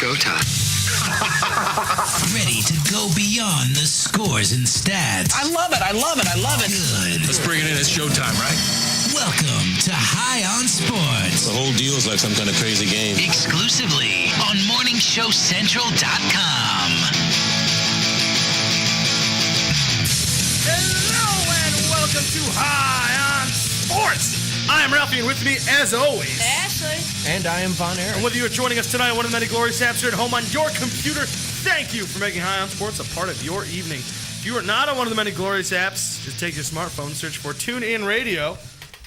Showtime. Ready to go beyond the scores and stats. I love it. Good. Let's bring it in. It's showtime, right? Welcome to High on Sports. The whole deal is like some kind of crazy game. Exclusively on MorningShowCentral.com. Hello and welcome to High on Sports. I am Ralphie, and with me, as always, Ashley. And I am Von Erich. and whether you are joining us tonight on one of the many glorious apps here at home on your computer, thank you for making High on Sports a part of your evening. If you are not on one of the many glorious apps, just take your smartphone, search for TuneIn Radio.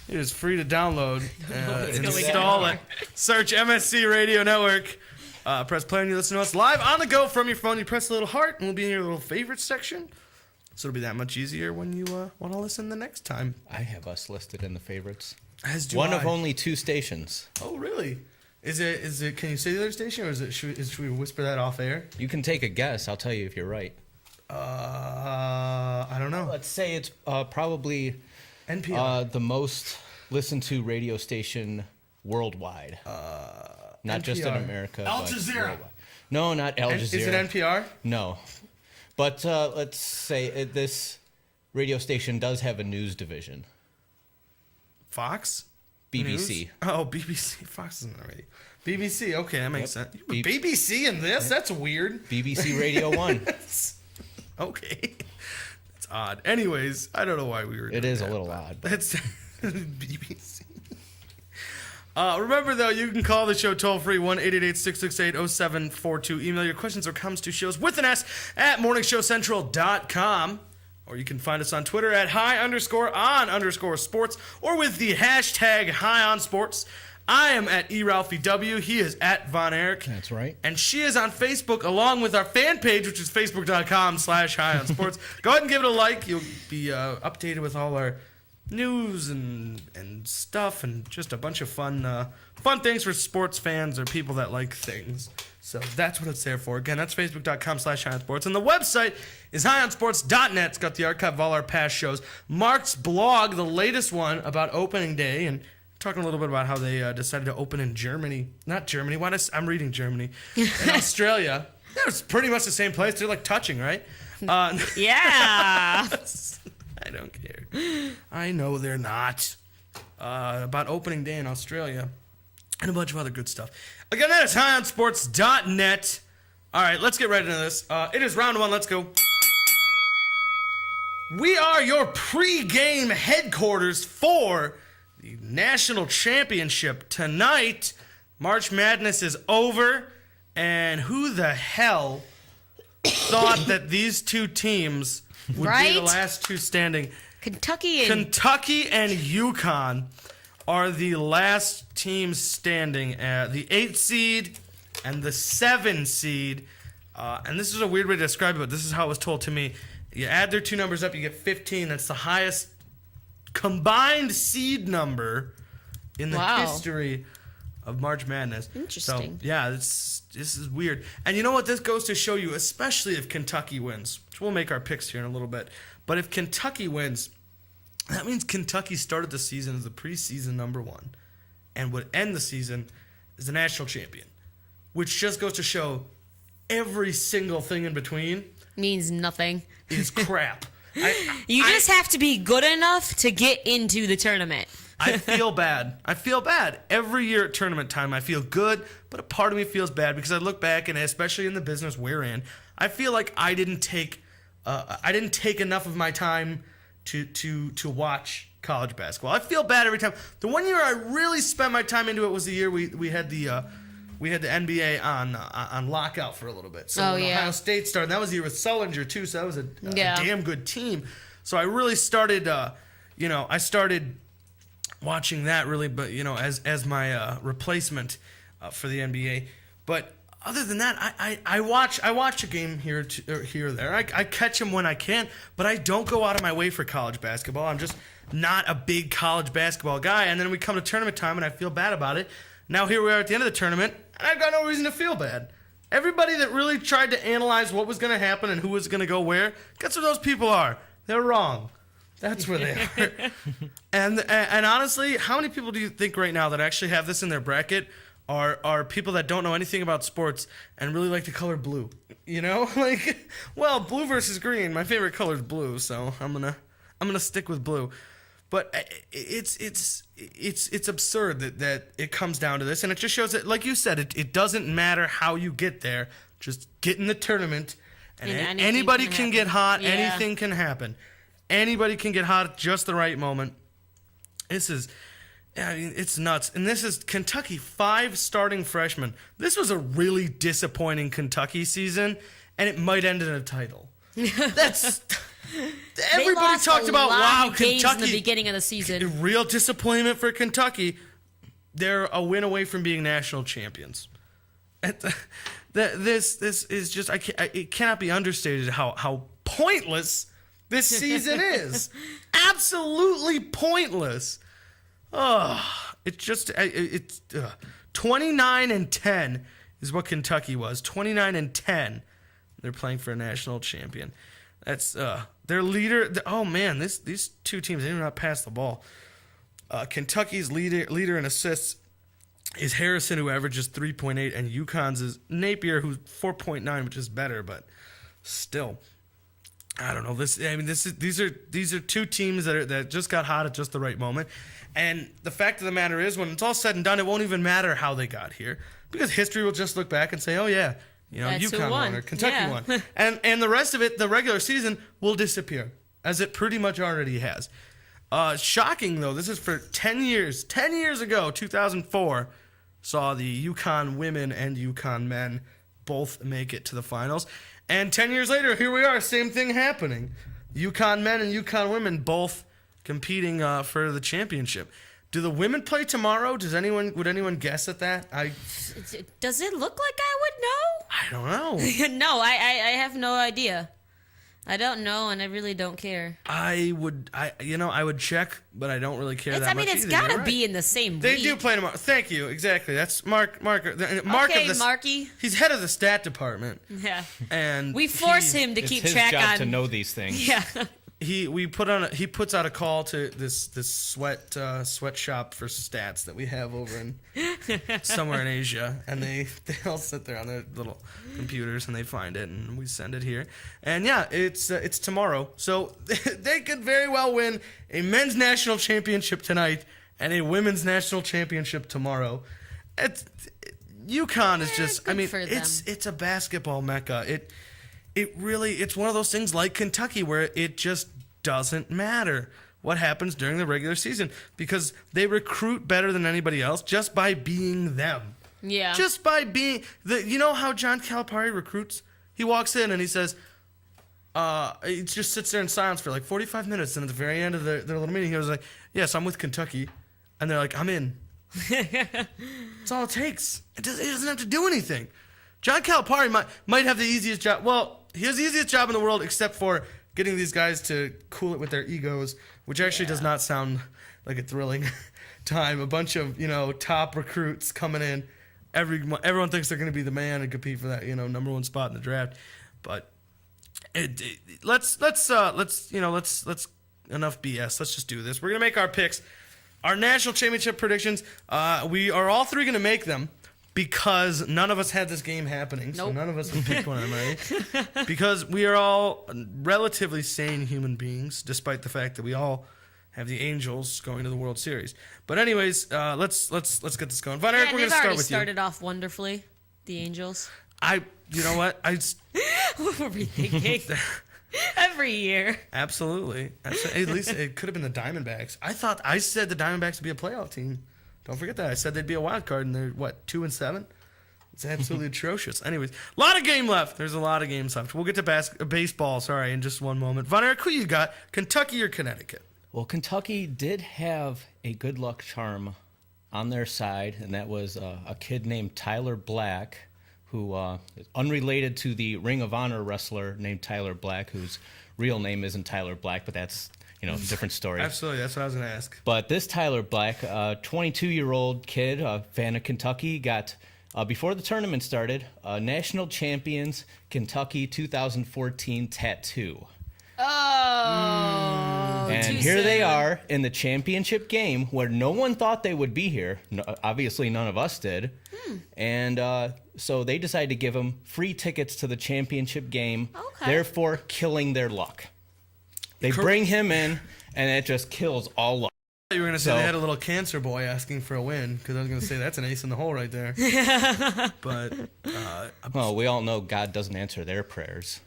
It is free to download, install it. Search MSC Radio Network. Press play and you listen to us live on the go from your phone. You press the little heart and we'll be in your little favorites section. So it'll be that much easier when you want to listen the next time. I have us listed in the favorites. As do One I. of only 2 stations. Oh, really? Is it? Can you say the other station, or is it? Should we whisper that off air? You can take a guess. I'll tell you if you're right. I don't know. Let's say it's probably NPR. the most listened to radio station worldwide. Not just in NPR. America. Al but Jazeera. worldwide. No, not Al Jazeera. Is it NPR? No. But let's say this radio station does have a news division. Fox? BBC. News? Oh, BBC. Fox isn't already. BBC. Okay, that makes sense. B- BBC in this? That's weird. BBC Radio 1. Okay. That's odd. Anyways, I don't know why we were It doing is a that, little but odd. That's BBC. Remember, though, you can call the show toll-free, 1-888-668-0742. Email your questions or comments to shows with an S at morningshowcentral.com. Or you can find us on Twitter at high_on_sports or with the hashtag high-on-sports. I am at eRalphieW. He is at Von Erich. That's right. And she is on Facebook along with our fan page, which is facebook.com/high-on-sports. Go ahead and give it a like. You'll be updated with all our news and stuff and just a bunch of fun things for sports fans or people that like things. So that's what it's there for. Again, that's facebook.com/high-on-sports. And the website is high-on-sports.net. It's got the archive of all our past shows. Mark's blog, the latest one about opening day, and talking a little bit about how they decided to open in Germany. Not Germany. I'm reading Germany. In Australia. That was pretty much the same place. They're like touching, right? Yeah. I don't care. I know they're not. About opening day in Australia. And a bunch of other good stuff. Again, that is high-on-sports.net. All right, let's get right into this. It is round 1. Let's go. We are your pre-game headquarters for the National Championship. Tonight, March Madness is over. And who the hell thought that these two teams would be the Right? last two standing? Kentucky and Kentucky and UConn are the last teams standing at the 8 seed and the 7 seed. And this is a weird way to describe it, but this is how it was told to me. You add their two numbers up, you get 15. That's the highest combined seed number in the Wow. history of March Madness. Interesting. So, yeah, this is weird. And you know what? This goes to show you, especially if Kentucky wins, which we'll make our picks here in a little bit. But if Kentucky wins, that means Kentucky started the season as the preseason number 1 and would end the season as the national champion, which just goes to show every single thing in between means nothing. is crap. You just have to be good enough to get into the tournament. I feel bad. Every year at tournament time, I feel good, but a part of me feels bad because I look back, and especially in the business we're in, I feel like I didn't take enough of my time to watch college basketball. I feel bad every time. The one year I really spent my time into it was the year we had the NBA on lockout for a little bit. So when Ohio State started, that was the year with Sullinger too. So that was a damn good team. So I really started, I started watching that really, but as my replacement for the NBA. But other than that, I watch a game here or there. I catch them when I can, but I don't go out of my way for college basketball. I'm just not a big college basketball guy. And then we come to tournament time, and I feel bad about it. Now here we are at the end of the tournament, and I've got no reason to feel bad. Everybody that really tried to analyze what was going to happen and who was going to go where, guess where those people are? They're wrong. That's where they are. And honestly, how many people do you think right now that actually have this in their bracket are people that don't know anything about sports and really like the color blue. You know, like, well, blue versus green. My favorite color is blue, so I'm gonna stick with blue. But it's absurd that it comes down to this, and it just shows that, like you said, it doesn't matter how you get there. Just get in the tournament, and anybody can get hot. Yeah. Anything can happen. Anybody can get hot at just the right moment. This is, I mean, it's nuts. And this is Kentucky, 5 starting freshmen. This was a really disappointing Kentucky season, and it might end in a title. That's everybody talked about. Wow, games Kentucky in the beginning of the season. Real disappointment for Kentucky. They're a win away from being national champions. This is just it cannot be understated how pointless this season is. Absolutely pointless. Oh, it's just 29-10 is what Kentucky was. 29-10. They're playing for a national champion. That's their leader. Oh man, these two teams, they do not pass the ball. Kentucky's leader in assists is Harrison, who averages 3.8, and UConn's is Napier, who's 4.9, which is better, but still, I don't know. These are two teams that just got hot at just the right moment, and the fact of the matter is, when it's all said and done, it won't even matter how they got here, because history will just look back and say, oh yeah, That's who UConn won or Kentucky won, and the rest of it, the regular season, will disappear, as it pretty much already has. Shocking though, this is for 10 years. 10 years ago, 2004, saw the UConn women and UConn men both make it to the finals. And 10 years later, here we are, same thing happening. UConn men and UConn women both competing for the championship. Do the women play tomorrow? Would anyone guess at that? Does it look like I would know? I don't know. No, I have no idea. I don't know, and I really don't care. I would check, but I don't really care that much. It's got to be in the same They week. do play tomorrow. Thank you. Exactly. That's Mark. Okay, Marky. He's head of the stat department. Yeah. And We force him to It's keep his track job on. to know these things. Yeah. he puts out a call to this sweatshop for stats that we have over in somewhere in Asia, and they all sit there on their little computers and they find it, and we send it here. And yeah, it's tomorrow, so they could very well win a men's national championship tonight and a women's national championship tomorrow. UConn is just, good for them. it's a basketball mecca. It's one of those things like Kentucky where it just doesn't matter what happens during the regular season, because they recruit better than anybody else just by being them. Yeah. Just by being you know how John Calipari recruits? He walks in and he says, he just sits there in silence for like 45 minutes, and at the very end of their little meeting, he was like, "Yes, I'm with Kentucky," and they're like, "I'm in." That's all it takes. It doesn't have to do anything. John Calipari might have the easiest job. Well, he has the easiest job in the world, except for getting these guys to cool it with their egos, which actually does not sound like a thrilling time. A bunch of top recruits coming in. Everyone thinks they're going to be the man and compete for that number one spot in the draft. But let's enough BS. Let's just do this. We're gonna make our picks, our national championship predictions. We are all three gonna make them, because none of us had this game happening, so Nope. none of us have picked one, right? Because we are all relatively sane human beings, despite the fact that we all have the Angels going to the World Series. But anyways, let's get this going. Von Erich, we're they've gonna start already with you. started off wonderfully, the Angels. You know what? What were we thinking? Every year. Absolutely. At least it could have been the Diamondbacks. I said the Diamondbacks would be a playoff team. Don't forget that. I said they'd be a wild card, and they're 2-7. It's absolutely atrocious. Anyways, a lot of game left. There's a lot of games left. We'll get to baseball. Sorry, in just one moment. Von Erich, who you got? Kentucky or Connecticut? Well, Kentucky did have a good luck charm on their side, and that was a kid named Tyler Black, who is unrelated to the Ring of Honor wrestler named Tyler Black, whose real name isn't Tyler Black, but that's a different story. Absolutely, that's what I was going to ask. But this Tyler Black, 22-year-old kid, fan of Kentucky, got, before the tournament started, National Champions Kentucky 2014 tattoo. Oh. And too here they soon. are in the championship game where no one thought they would be here. No, obviously, none of us did. And so they decided to give them free tickets to the championship game, Okay. therefore killing their luck. They bring him in, and it just kills all luck. You were going to say So- they had a little cancer boy asking for a win, because I was going to say that's an ace in the hole right there. But Well, we all know God doesn't answer their prayers.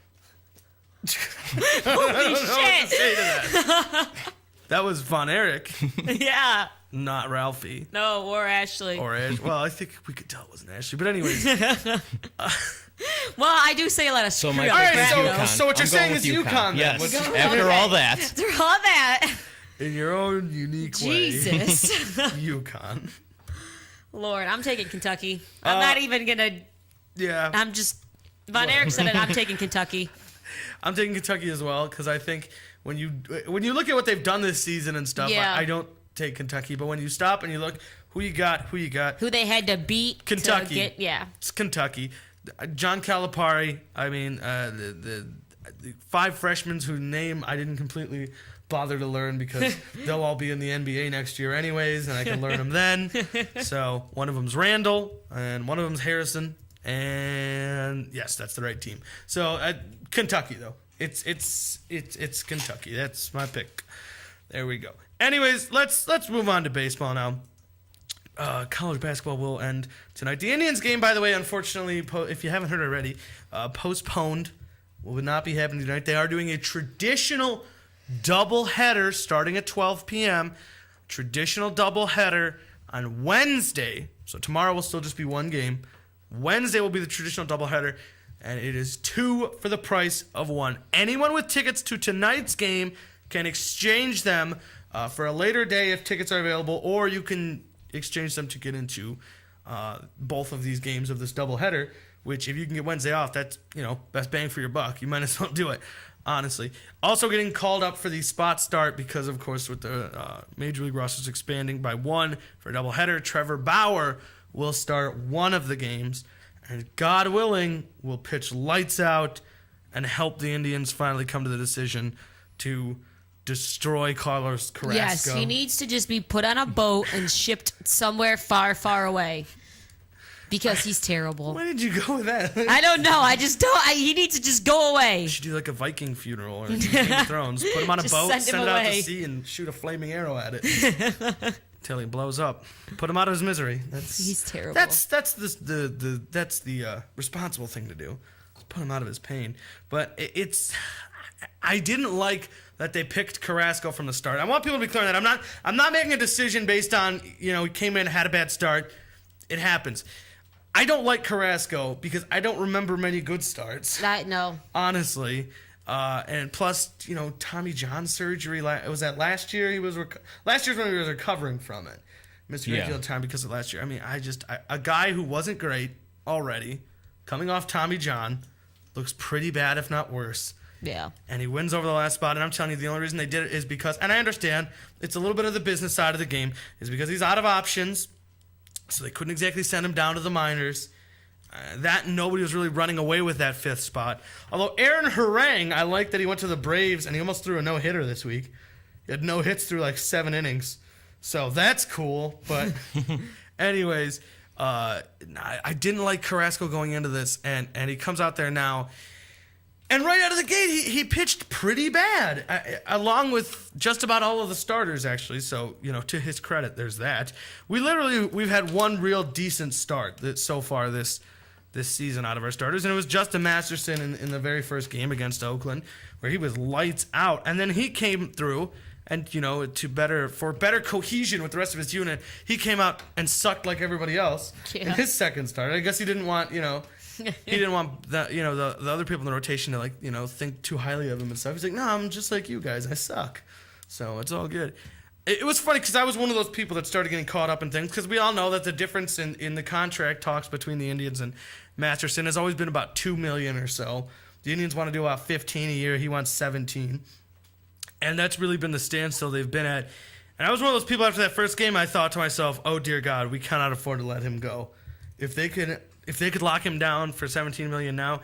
Holy shit. say to that. That was Von Erich, Yeah. not Ralphie. No, or Ashley. Or Ash. Well, I think we could tell it wasn't Ashley. But anyways. Well, I do say a lot of So screw my up All right, pick is crap, so- though. UConn. so what you're I'm going saying with is UConn then. Yes. What's- After all that. Through all that. In your own unique Jesus. way. UConn. Lord, I'm taking Kentucky. I'm not even going to. Yeah. I'm just. Von Erich said it. I'm taking Kentucky. I'm taking Kentucky as well, because I think when you look at what they've done this season and stuff, Yeah. I don't take Kentucky. But when you stop and you look, who you got, Who they had to beat. Kentucky. To get, yeah. It's Kentucky. John Calipari. I mean, the 5 freshmen whose name I didn't completely bother to learn because they'll all be in the NBA next year anyways, and I can learn them then. So one of them's Randall, and one of them's Harrison, and yes, that's the right team. So Kentucky though, it's Kentucky. That's my pick. There we go. Anyways, let's move on to baseball now. College basketball will end tonight. The Indians game, by the way, unfortunately, if you haven't heard already, postponed. Will not be happening tonight. They are doing a traditional doubleheader starting at 12 p.m. Traditional doubleheader on Wednesday. So tomorrow will still just be one game. Wednesday will be the traditional doubleheader, and it is 2 for the price of 1. Anyone with tickets to tonight's game can exchange them for a later day if tickets are available, or you can exchange them to get into both of these games of this doubleheader, which if you can get Wednesday off, that's, best bang for your buck. You might as well do it, honestly. Also getting called up for the spot start because, of course, with the Major League rosters expanding by 1 for a doubleheader, Trevor Bauer will start one of the games, and God willing, will pitch lights out and help the Indians finally come to the decision to destroy Carlos Carrasco. Yes, he needs to just be put on a boat and shipped somewhere far, far away. Because he's terrible. Why did you go with that? I don't know. I just don't. He needs to just go away. You should do like a Viking funeral or Game of Thrones. Put him on a Just boat, send him send it out to away. sea, and shoot a flaming arrow at it till he blows up. Put him out of his misery. He's terrible. That's the responsible thing to do. Put him out of his pain. But I didn't like that they picked Carrasco from the start. I want people to be clear on that. I'm not making a decision based on he came in, had a bad start. It happens. I don't like Carrasco because I don't remember many good starts. No. Honestly. And plus, Tommy John surgery. Was that last year? Last year's when he was recovering from it. Missed a great deal of time because of last year. I mean, a guy who wasn't great already, coming off Tommy John, looks pretty bad, if not worse. Yeah. And he wins over the last spot. And I'm telling you, the only reason they did it is because, and I understand, it's a little bit of the business side of the game, is because he's out of options. So they couldn't exactly send him down to the minors. Nobody was really running away with that 5th spot. Although Aaron Harang, I like that he went to the Braves and he almost threw a no-hitter this week. He had no hits through like 7 innings. So that's cool. But anyways, I didn't like Carrasco going into this. And he comes out there now. And right out of the gate, he pitched pretty bad, along with just about all of the starters, actually. So, to his credit, there's that. We've had one real decent start so far this season out of our starters, and it was Justin Masterson in the very first game against Oakland, where he was lights out. And then he came through, and, for better cohesion with the rest of his unit, he came out and sucked like everybody else in his second start. I guess he didn't want, he didn't want the other people in the rotation to think too highly of him and stuff. He's like, no, I'm just like you guys. I suck. So it's all good. It was funny because I was one of those people that started getting caught up in things because we all know that the difference in the contract talks between the Indians and Masterson has always been about $2 million or so. The Indians want to do about 15 a year. He wants 17. And that's really been the standstill they've been at. And I was one of those people after that first game, I thought to myself, oh, dear God, we cannot afford to let him go. If they could lock him down for $17 million now,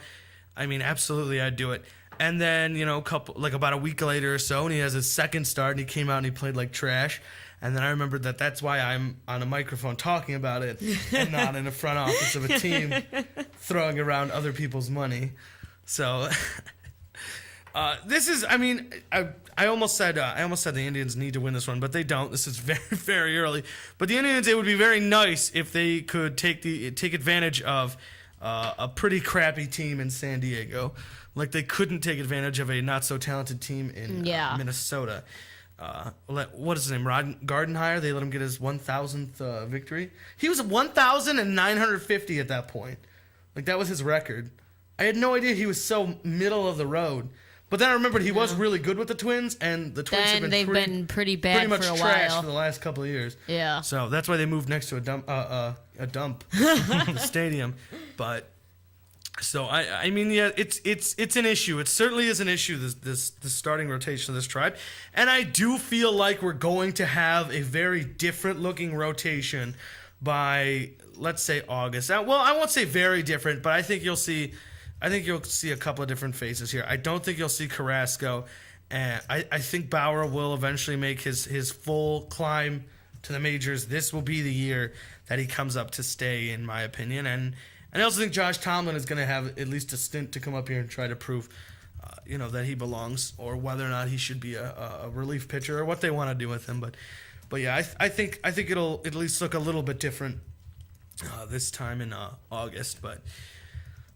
I mean, absolutely, I'd do it. And then, about a week later or so, and he has his second start, and he came out and he played like trash. And then I remembered that's why I'm on a microphone talking about it and not in the front office of a team throwing around other people's money. So this is, I almost said the Indians need to win this one, but they don't. This is very, very early. But the Indians, it would be very nice if they could take advantage of a pretty crappy team in San Diego. Like they couldn't take advantage of a not so talented team in Minnesota. What is his name? Rod Gardenhire. They let him get his 1,000th victory. He was 1,950 at that point. Like that was his record. I had no idea he was so middle of the road. But then I remembered he was really good with the Twins, and the Twins have been pretty bad pretty much for a trash while for the last couple of years. Yeah. So that's why they moved next to a dump, the stadium. But so it's an issue. It certainly is an issue. This starting rotation of this Tribe, and I do feel like we're going to have a very different looking rotation by, let's say, August. Well, I won't say very different, but I think you'll see a couple of different faces here. I don't think you'll see Carrasco, and I think Bauer will eventually make his full climb to the majors. This will be the year that he comes up to stay, in my opinion. And I also think Josh Tomlin is going to have at least a stint to come up here and try to prove, that he belongs, or whether or not he should be a relief pitcher, or what they want to do with him. But yeah, I think it'll at least look a little bit different this time in August. But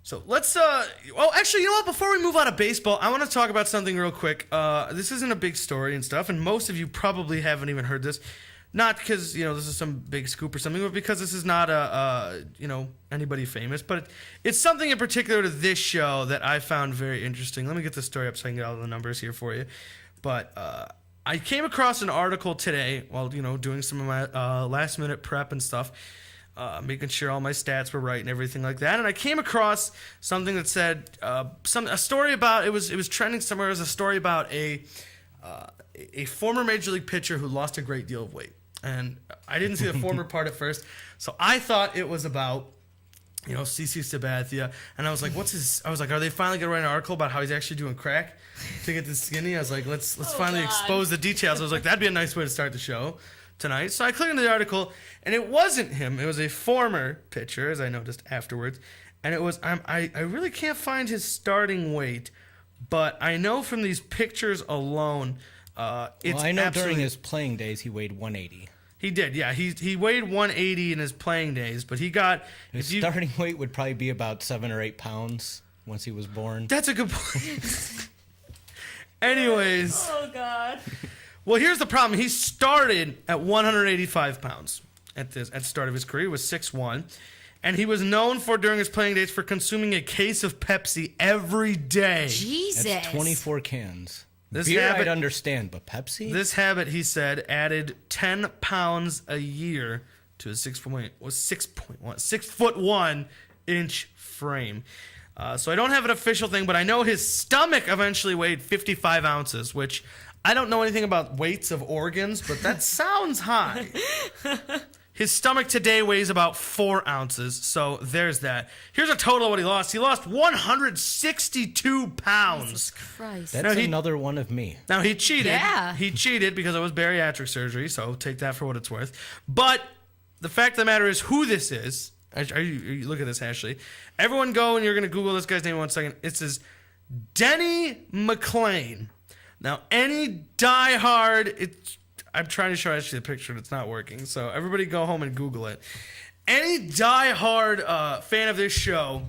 so let's actually, you know what? Before we move out of baseball, I want to talk about something real quick. This isn't a big story and stuff, and most of you probably haven't even heard this. Not because, this is some big scoop or something, but because this is not anybody famous. But it's something in particular to this show that I found very interesting. Let me get the story up so I can get all the numbers here for you. But I came across an article today while, doing some of my last-minute prep and stuff, making sure all my stats were right and everything like that. And I came across something that said a story about, it was trending somewhere. It was a story about a former major league pitcher who lost a great deal of weight. And I didn't see the former part at first, so I thought it was about, CC Sabathia. And I was like, are they finally going to write an article about how he's actually doing crack to get this skinny? I was like, let's finally expose the details. I was like, that'd be a nice way to start the show tonight. So I clicked into the article, and it wasn't him. It was a former pitcher, as I noticed afterwards. And it was, I really can't find his starting weight, but I know from these pictures alone, it's I know during his playing days he weighed 180. He did, yeah. He weighed 180 in his playing days, but he got his starting weight would probably be about 7 or 8 pounds once he was born. That's a good point. Anyways. Oh God. Well, here's the problem. He started at 185 pounds at the start of his career. He was 6'1", and he was known for, during his playing days, for consuming a case of Pepsi every day. Jesus. That's 24 cans. This Beer habit, I'd understand, but Pepsi? This habit, he said, added 10 pounds a year to his 6'1" frame. So I don't have an official thing, but I know his stomach eventually weighed 55 ounces, which I don't know anything about weights of organs, but that sounds high. His stomach today weighs about 4 ounces, so there's that. Here's a total of what he lost. He lost 162 pounds. Jesus Christ. That's another one of me. Now, he cheated. Yeah. He cheated because it was bariatric surgery, so take that for what it's worth. But the fact of the matter is who this is. You look at this, Ashley. Everyone go, and you're going to Google this guy's name in 1 second. It says Denny McClain. Now, any diehard... I'm trying to show Ashley the picture, and it's not working. So everybody go home and Google it. Any diehard fan of this show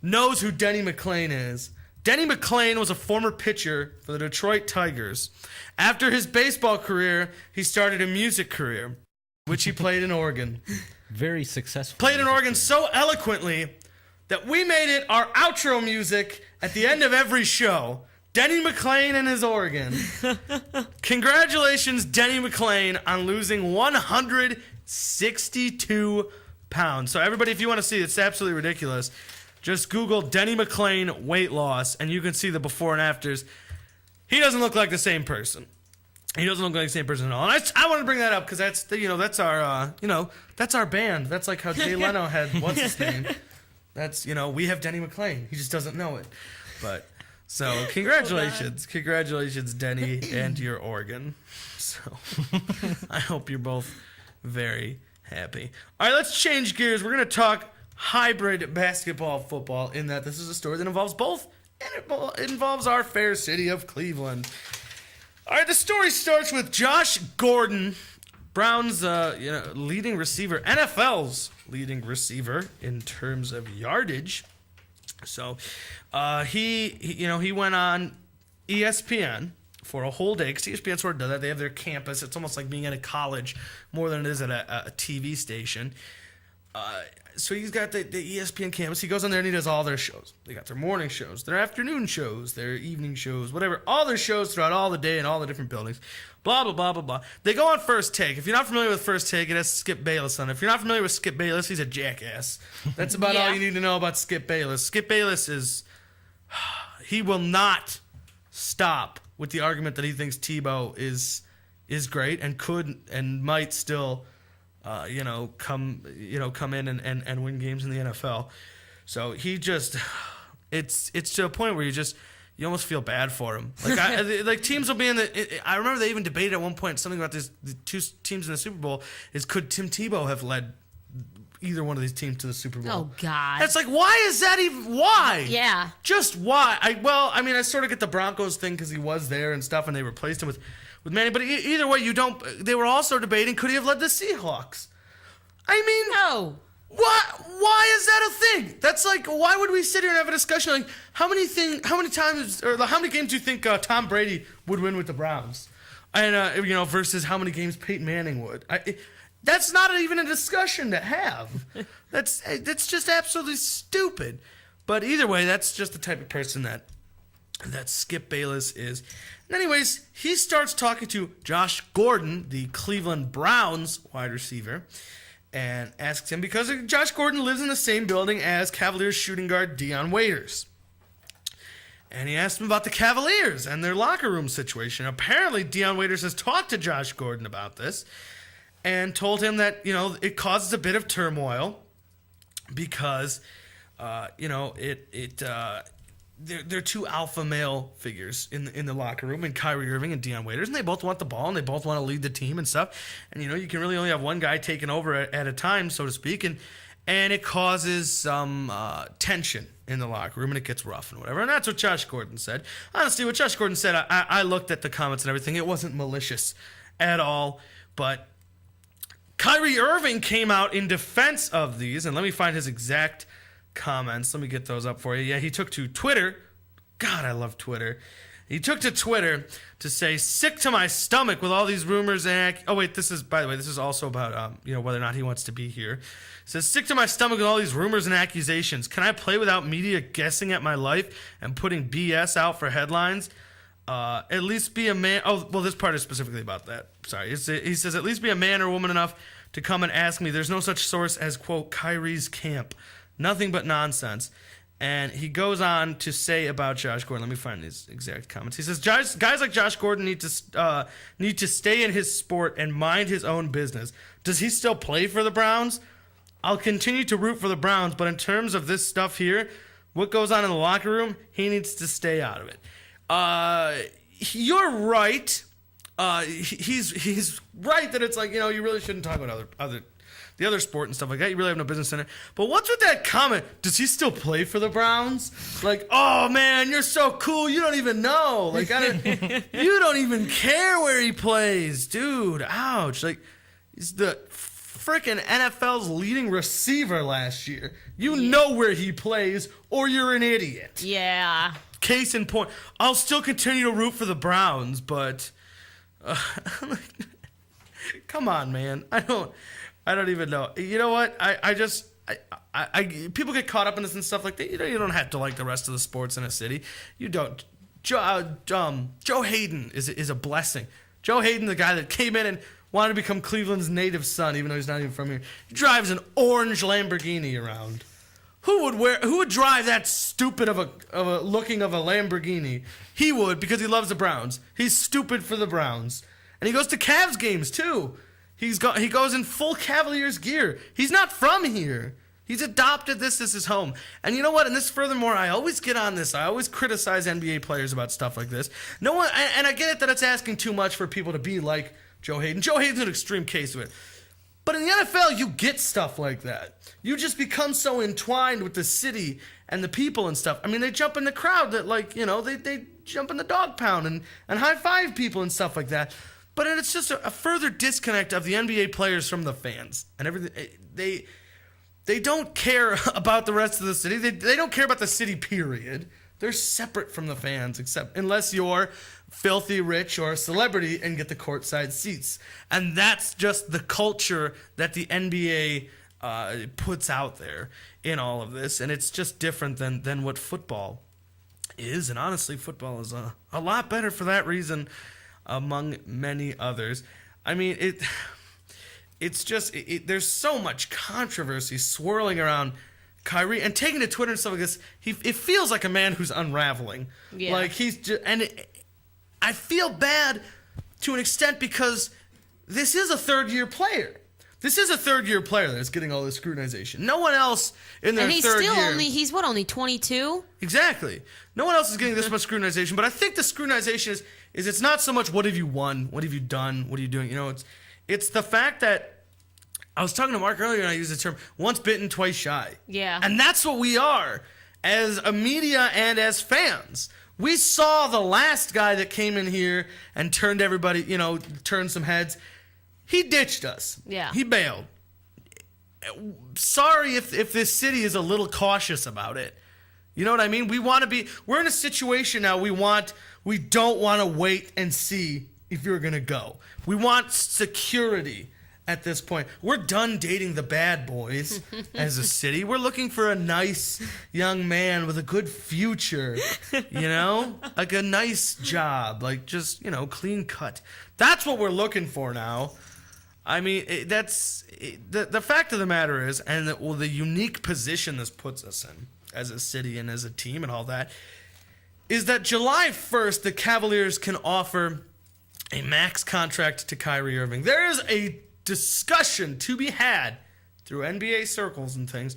knows who Denny McClain is. Denny McClain was a former pitcher for the Detroit Tigers. After his baseball career, he started a music career, which he played in Oregon. Very successful. Played in Oregon so eloquently that we made it our outro music at the end of every show. Denny McClain and his Oregon. Congratulations, Denny McClain, on losing 162 pounds. So everybody, if you want to see it, it's absolutely ridiculous. Just Google Denny McClain weight loss, and you can see the before and afters. He doesn't look like the same person. He doesn't look like the same person at all. And I want to bring that up because that's our that's our band. That's like how Jay Leno had what's his name. That's we have Denny McClain. He just doesn't know it, but. So congratulations, Denny, and your organ. So I hope you're both very happy. All right, let's change gears. We're gonna talk hybrid basketball football. In that this is a story that involves both, and it involves our fair city of Cleveland. All right, the story starts with Josh Gordon, Browns leading receiver, NFL's leading receiver in terms of yardage. So he went on ESPN for a whole day, because ESPN sort of does that. They have their campus. It's almost like being at a college more than it is at a TV station. So he's got the ESPN campus. He goes on there and he does all their shows. They got their morning shows, their afternoon shows, their evening shows, whatever. All their shows throughout all the day in all the different buildings. Blah, blah, blah, blah, blah. They go on First Take. If you're not familiar with First Take, it has Skip Bayless on it. If you're not familiar with Skip Bayless, he's a jackass. That's about all you need to know about Skip Bayless. Skip Bayless is... He will not stop with the argument that he thinks Tebow is great and could and might still... come in and win games in the NFL. So he just, it's to a point where you almost feel bad for him. Like teams will be in the. I remember they even debated at one point something about the two teams in the Super Bowl is could Tim Tebow have led either one of these teams to the Super Bowl? Oh God! It's like, why is that even? Why? Yeah. Just why? I sort of get the Broncos thing because he was there and stuff, and they replaced him with Manny. But either way, you don't. They were also debating could he have led the Seahawks? I mean, no. Why is that a thing? That's like, why would we sit here and have a discussion like how many games do you think Tom Brady would win with the Browns, and versus how many games Peyton Manning would? That's not even a discussion to have. That's just absolutely stupid. But either way, that's just the type of person that Skip Bayless is. And anyways, he starts talking to Josh Gordon, the Cleveland Browns wide receiver, and asks him because Josh Gordon lives in the same building as Cavaliers shooting guard Deion Waiters. And he asked him about the Cavaliers and their locker room situation. Apparently, Deion Waiters has talked to Josh Gordon about this and told him that, it causes a bit of turmoil because, they're two alpha male figures in the locker room, and Kyrie Irving and Deion Waiters, and they both want the ball and they both want to lead the team and stuff. And you can really only have one guy taking over at a time, so to speak, and it causes some tension in the locker room, and it gets rough and whatever. And that's what Josh Gordon said. Honestly, what Josh Gordon said, I looked at the comments and everything. It wasn't malicious at all, but Kyrie Irving came out in defense of these, and let me find his exact comments. Let me get those up for you. Yeah, he took to Twitter. God, I love Twitter. He took to Twitter to say, sick to my stomach with all these rumors and... Oh, wait, this is also about, whether or not he wants to be here. He says, sick to my stomach with all these rumors and accusations. Can I play without media guessing at my life and putting BS out for headlines? At least be a man... Oh, well, this part is specifically about that. Sorry. He says, at least be a man or woman enough to come and ask me. There's no such source as, quote, Kyrie's camp. Nothing but nonsense. And he goes on to say about Josh Gordon. Let me find these exact comments. He says, guys like Josh Gordon need to stay in his sport and mind his own business. Does he still play for the Browns? I'll continue to root for the Browns, but in terms of this stuff here, what goes on in the locker room, he needs to stay out of it. You're right. He's right that it's like, you really shouldn't talk about the other sport and stuff like that. You really have no business in it. But what's with that comment? Does he still play for the Browns? Like, oh man, you're so cool. You don't even know. Like, you don't even care where he plays, dude. Ouch. Like, he's the freaking NFL's leading receiver last year. You know where he plays, or you're an idiot. Yeah. Case in point. I'll still continue to root for the Browns, but come on, man. I don't even know. You know what? I people get caught up in this and stuff like that. You don't have to like the rest of the sports in a city. You don't. Joe Hayden is a blessing. Joe Hayden, the guy that came in and wanted to become Cleveland's native son, even though he's not even from here. He drives an orange Lamborghini around. Who would drive that stupid of a Lamborghini? He would, because he loves the Browns. He's stupid for the Browns. And he goes to Cavs games too. He goes in full Cavaliers gear. He's not from here. He's adopted this as his home. And you know what? And this, furthermore, I always get on this. I always criticize NBA players about stuff like this. No one, and I get it that it's asking too much for people to be like Joe Hayden. Joe Hayden's an extreme case of it. But in the NFL, you get stuff like that. You just become so entwined with the city and the people and stuff. I mean, they jump in the crowd that, like, you know, they jump in the dog pound and high-five people and stuff like that. But it's just a further disconnect of the NBA players from the fans and everything. They don't care about the rest of the city. They don't care about the city, period. They're separate from the fans, except unless you're filthy rich or a celebrity and get the courtside seats. And that's just the culture that the NBA puts out there in all of this. And it's just different than what football is. And honestly, football is a lot better for that reason, among many others. I mean, it's just, there's so much controversy swirling around Kyrie, and taking to Twitter and stuff like this, it feels like a man who's unraveling. Yeah. Like he's just, I feel bad to an extent because this is a third-year player. This is a third-year player that's getting all this scrutinization. No one else in their And he's third still year. only 22? Exactly. No one else is getting this much scrutinization, but I think the scrutinization is it's not so much what have you won, what have you done, what are you doing. You know, it's the fact that I was talking to Mark earlier and I used the term once bitten, twice shy. Yeah. And that's what we are as a media and as fans. We saw the last guy that came in here and turned everybody, you know, turned some heads. He ditched us. Yeah. He bailed. Sorry if this city is a little cautious about it. You know what I mean? We're in a situation now we don't want to wait and see if you're going to go. We want security. At this point, we're done dating the bad boys as a city. We're looking for a nice young man with a good future, you know, like a nice job, like just, you know, clean cut. That's what we're looking for now. I mean, the fact of the matter is, and the unique position this puts us in as a city and as a team and all that, is that July 1st, the Cavaliers can offer a max contract to Kyrie Irving. There is a discussion to be had through NBA circles and things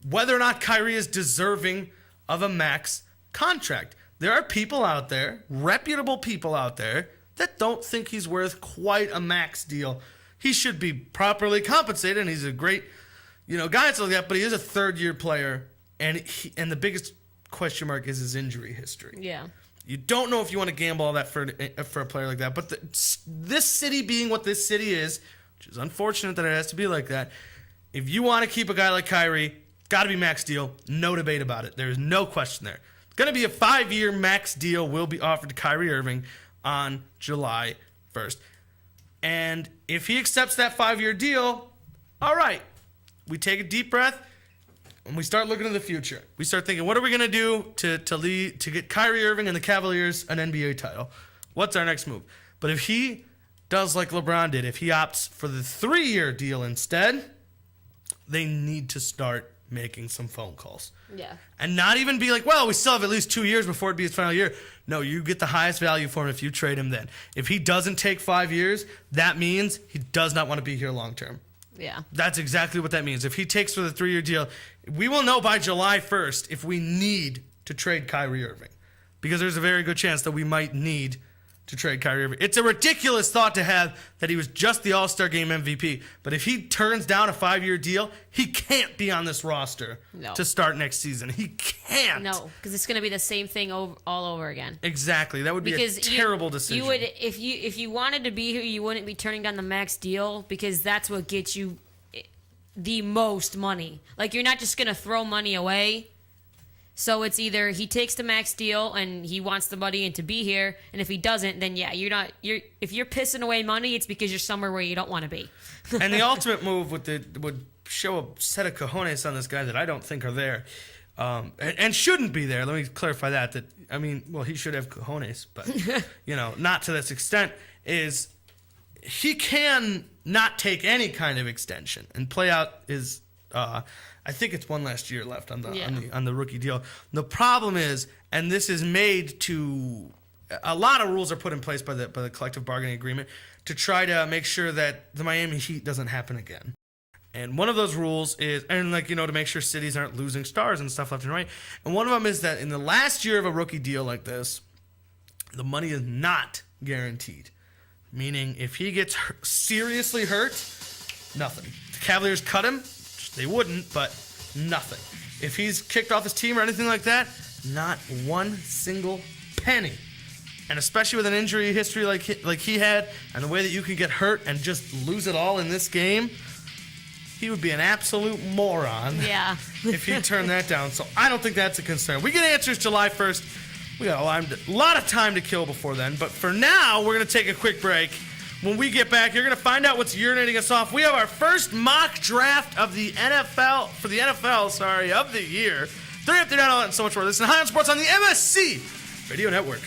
whether or not Kyrie is deserving of a max contract. There are people out there, reputable people out there, that don't think he's worth quite a max deal. He should be properly compensated, and he's a great, you know, guy and stuff like that, but he is a third-year player, and the biggest question mark is his injury history. Yeah. You don't know if you want to gamble all that for a player like that, but this city being what this city is, which is unfortunate that it has to be like that. If you want to keep a guy like Kyrie, got to be max deal. No debate about it. There is no question there. It's going to be a 5-year max deal will be offered to Kyrie Irving on July 1st. And if he accepts that 5-year deal, all right. We take a deep breath and we start looking to the future. We start thinking, what are we going to do to get Kyrie Irving and the Cavaliers an NBA title? What's our next move? But if he does like LeBron did, if he opts for the 3-year deal instead, they need to start making some phone calls. Yeah. And not even be like, well, we still have at least 2 years before it be his final year. No, you get the highest value for him if you trade him then. If he doesn't take 5 years, that means he does not want to be here long term. Yeah. That's exactly what that means. If he takes for the 3-year deal, we will know by July 1st if we need to trade Kyrie Irving. Because there's a very good chance that we might need to trade Kyrie Irving. It's a ridiculous thought to have that he was just the All-Star Game MVP. But if he turns down a 5-year deal, he can't be on this roster to start next season. He can't. No, because it's going to be the same thing all over again. Exactly. That would be a terrible decision. You would, if you wanted to be here, you wouldn't be turning down the max deal because that's what gets you the most money. Like, you're not just going to throw money away. So it's either he takes the max deal and he wants the money and to be here, and if he doesn't, then yeah, if you're pissing away money, it's because you're somewhere where you don't want to be. And the ultimate move would show a set of cojones on this guy that I don't think are there, and shouldn't be there. Let me clarify that. I mean, well, he should have cojones, but not to this extent. Is he can not take any kind of extension and play out his. I think it's one last year left on the rookie deal. The problem is, and this is made to a lot of rules are put in place by the collective bargaining agreement to try to make sure that the Miami Heat doesn't happen again. And one of those rules is, and like, to make sure cities aren't losing stars and stuff left and right. And one of them is that in the last year of a rookie deal like this, the money is not guaranteed. Meaning if he gets seriously hurt, nothing. The Cavaliers cut him, they wouldn't, but nothing. If he's kicked off his team or anything like that, not one single penny. And especially with an injury history like he had, and the way that you can get hurt and just lose it all in this game, he would be an absolute moron if he turned that down. So I don't think that's a concern. We get answers July 1st. We got a lot of time to kill before then. But for now, we're going to take a quick break. When we get back, you're going to find out what's urinating us off. We have our first mock draft of the NFL, of the year. 3 up, 3 down, all that and so much more. Listen to High on Sports on the MSC Radio Network.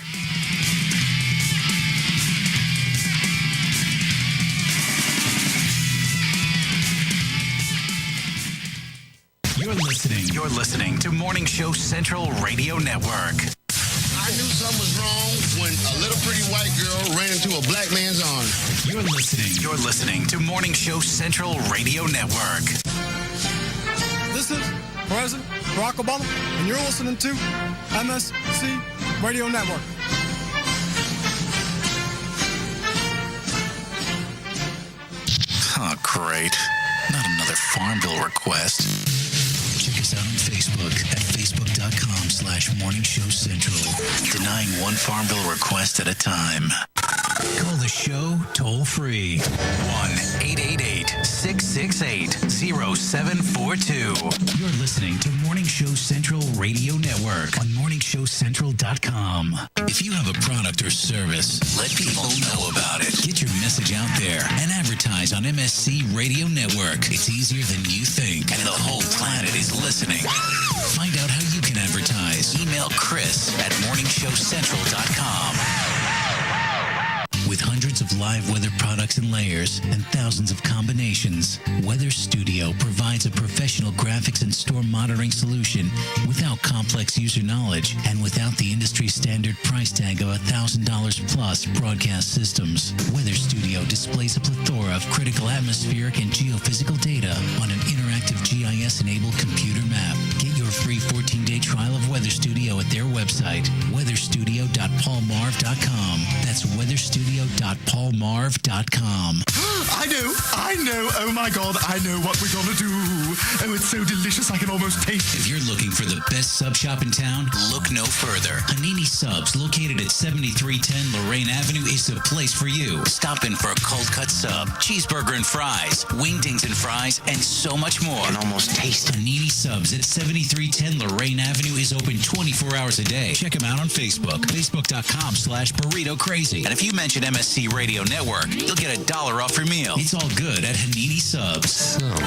You're listening to Morning Show Central Radio Network. I knew something was wrong when a little pretty white girl ran into a black man's arms. You're listening to Morning Show Central Radio Network. This is President Barack Obama, and you're listening to MSC Radio Network. Oh, great. Not another Farm Bill request. Check us out on Facebook at facebook.com/Morning Show Central. Denying one Farm Bill request at a time. Call the show toll free. 1-888-668-0742. You're listening to Morning Show Central Radio Network on morningshowcentral.com. If you have a product or service, let people know about it. Get your message out there and advertise on MSC Radio Network. It's easier than you think, and the whole planet is listening. Find out how you can advertise. Email Chris at morningshowcentral.com. With hundreds of live weather products and layers and thousands of combinations, Weather Studio provides a professional graphics and store monitoring solution without complex user knowledge and without the industry standard price tag of $1,000 plus broadcast systems. Weather Studio displays a plethora of critical atmospheric and geophysical data on an interactive GIS-enabled computer map. Get your free 14-day trial of Weather Studio at their website, weatherstudio.paulmarv.com. That's weatherstudio.paulmarv.com. I know, oh my God, I know what we're gonna do. Oh, it's so delicious, I can almost taste it. If you're looking for the best sub shop in town, look no further. Hanini Subs, located at 7310 Lorraine Avenue, is the place for you. Stop in for a cold cut sub, cheeseburger and fries, wingdings and fries, and so much more. I can almost taste it. Hanini Subs at 7310 Lorraine Avenue is open 24 hours a day. Check them out on Facebook, facebook.com/burrito crazy. And if you mention MSC Radio Network, you'll get $1 off your meal. It's all good at Hanini Subs. So damn good.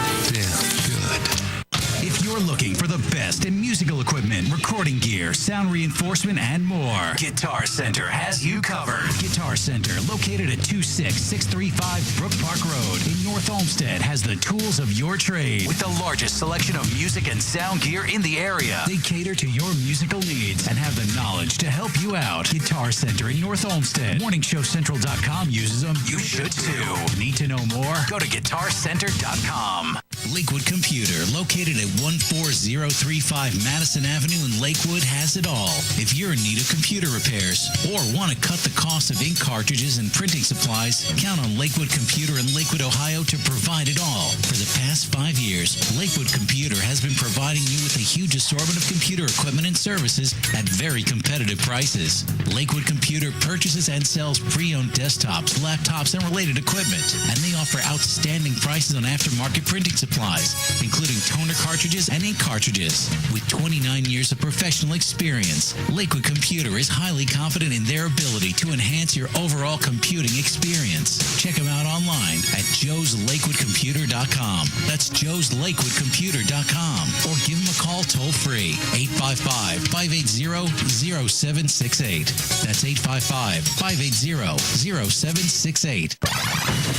If you're looking for the best in musical equipment, recording gear, sound reinforcement, and more, Guitar Center has you covered. Guitar Center, located at 26635 Brook Park Road in North Olmsted, has the tools of your trade with the largest selection of music and sound gear in the area. They cater to your musical needs and have the knowledge to help you out. Guitar Center in North Olmsted. MorningshowCentral.com uses them. You should too. Need to know more? Go to GuitarCenter.com. Lakewood Computer, located at 14035 Madison Avenue in Lakewood, has it all. If you're in need of computer repairs or want to cut the cost of ink cartridges and printing supplies, count on Lakewood Computer in Lakewood, Ohio to provide it all. For the past 5 years, Lakewood Computer has been providing you with a huge assortment of computer equipment and services at very competitive prices. Lakewood Computer purchases and sells pre-owned desktops, laptops, and related equipment, and they offer outstanding prices on aftermarket printing supplies, including toner cartridges and ink cartridges. With 29 years of professional experience, Lakewood Computer is highly confident in their ability to enhance your overall computing experience. Check them out online at joeslakewoodcomputer.com. That's joeslakewoodcomputer.com. Or give them a call toll free, 855-580-0768. That's 855-580-0768.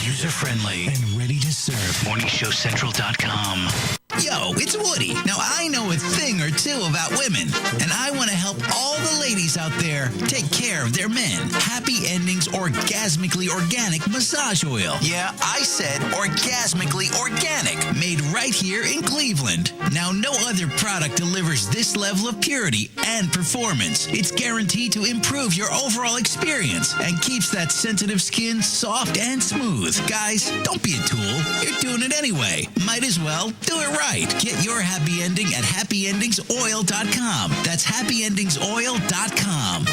User friendly and ready to serve. MorningshowCentral.com. Yo, it's Woody. Now, I know a thing or two about women, and I want to help all the ladies out there take care of their men. Happy Endings Orgasmically Organic Massage Oil. Yeah, I said orgasmically organic, made right here in Cleveland. Now, no other product delivers this level of purity and performance. It's guaranteed to improve your overall experience and keeps that sensitive skin soft and smooth. Guys, don't be a tool. You're doing it anyway. Might as well do it right. Get your happy ending at happyendingsoil.com. That's happyendingsoil.com.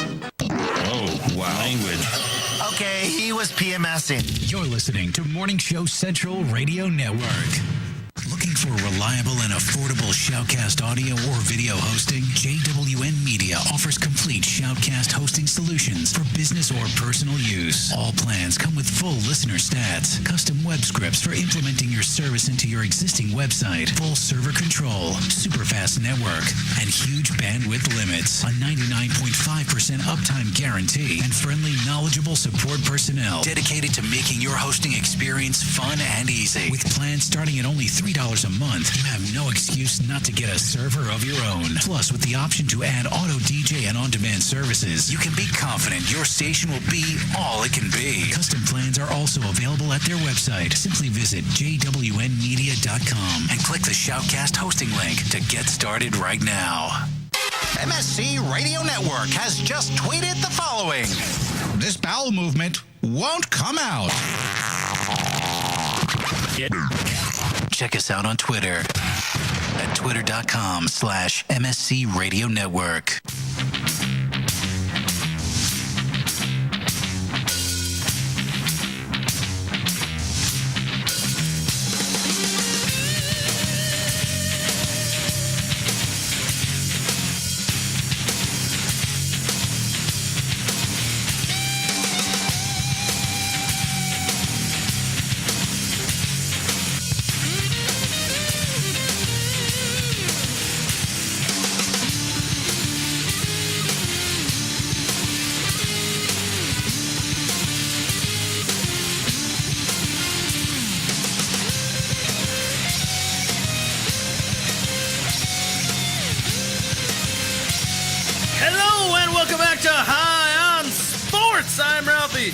Oh, wow. Language. Okay, he was PMSing. You're listening to Morning Show Central Radio Network. Looking for reliable and affordable Shoutcast audio or video hosting? JWN Media offers complete Shoutcast hosting solutions for business or personal use. All plans come with full listener stats, custom web scripts for implementing your service into your existing website, full server control, super fast network, and huge bandwidth limits, a 99.5% uptime guarantee, and friendly, knowledgeable support personnel dedicated to making your hosting experience fun and easy. With plans starting at only $3 a month, you have no excuse not to get a server of your own. Plus, with the option to add auto DJ and on-demand services, you can be confident your station will be all it can be. Custom plans are also available at their website. Simply visit jwnmedia.com and click the Shoutcast hosting link to get started right now. MSC Radio Network has just tweeted the following. This bowel movement won't come out. Check us out on Twitter at twitter.com/MSC Radio Network. I'm Ralphie,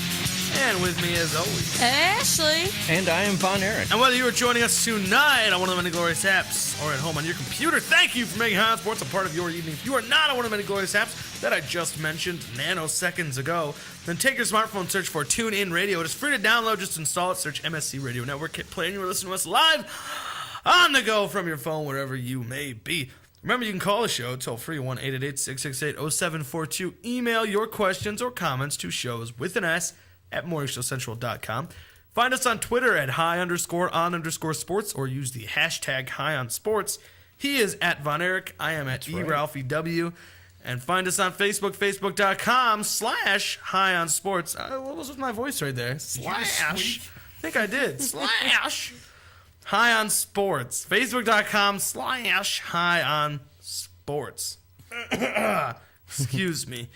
and with me as always, Ashley. And I am Von Erich. And whether you are joining us tonight on one of the many glorious apps or at home on your computer, thank you for making High on Sports a part of your evening. If you are not on one of the many glorious apps that I just mentioned nanoseconds ago, then take your smartphone, search for TuneIn Radio. It is free to download. Just install it, search MSC Radio Network, hit play, and you are listening to us live on the go from your phone, wherever you may be. Remember, you can call the show toll free 1-888-668-0742. Email your questions or comments to shows with an S at morningshowcentral.com. Find us on Twitter at high_on_sports or use the hashtag high-on-sports. He is at Von Erich. I am at eRalphieW. And find us on Facebook, facebook.com/high-on-sports. What was with my voice right there? Slash. I think I did. Slash. High on Sports. Facebook.com/High on Sports. Excuse me.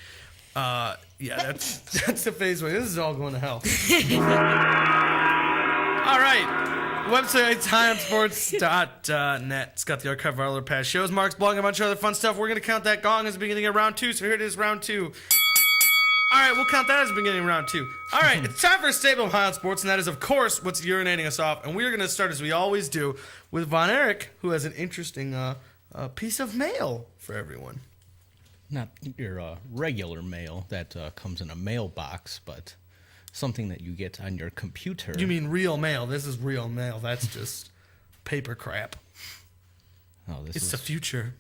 Yeah, that's the Facebook. This is all going to hell. All right. Website's highonsports.net. It's got the archive of our other past shows. Mark's blogging a bunch of other fun stuff. We're going to count that gong as the beginning of round 2. So here it is, round 2. All right, we'll count that as the beginning of round 2. All right, it's time for a staple of High on Sports, and that is, of course, what's urinating us off. And we're going to start, as we always do, with Von Erich, who has an interesting piece of mail for everyone. Not your regular mail that comes in a mailbox, but something that you get on your computer. You mean real mail? This is real mail. That's just paper crap. Oh, it's the future.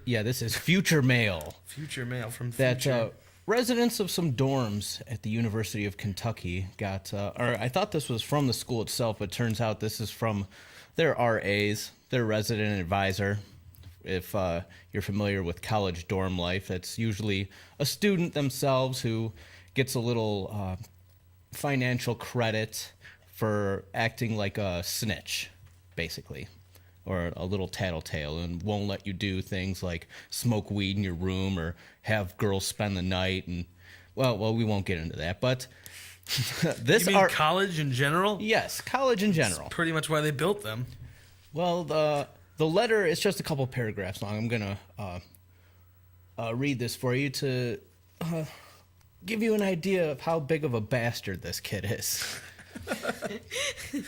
Yeah, this is future mail. Future mail from the that, future. Residents of some dorms at the University of Kentucky got, or I thought this was from the school itself, but turns out this is from their RAs, their resident advisor. If you're familiar with college dorm life, it's usually a student themselves who gets a little financial credit for acting like a snitch, basically, or a little tattletale, and won't let you do things like smoke weed in your room or have girls spend the night. And well, we won't get into that. But this you mean college in general? Yes, college in general. That's pretty much why they built them. Well, The letter is just a couple paragraphs long. I'm going to read this for you to give you an idea of how big of a bastard this kid is.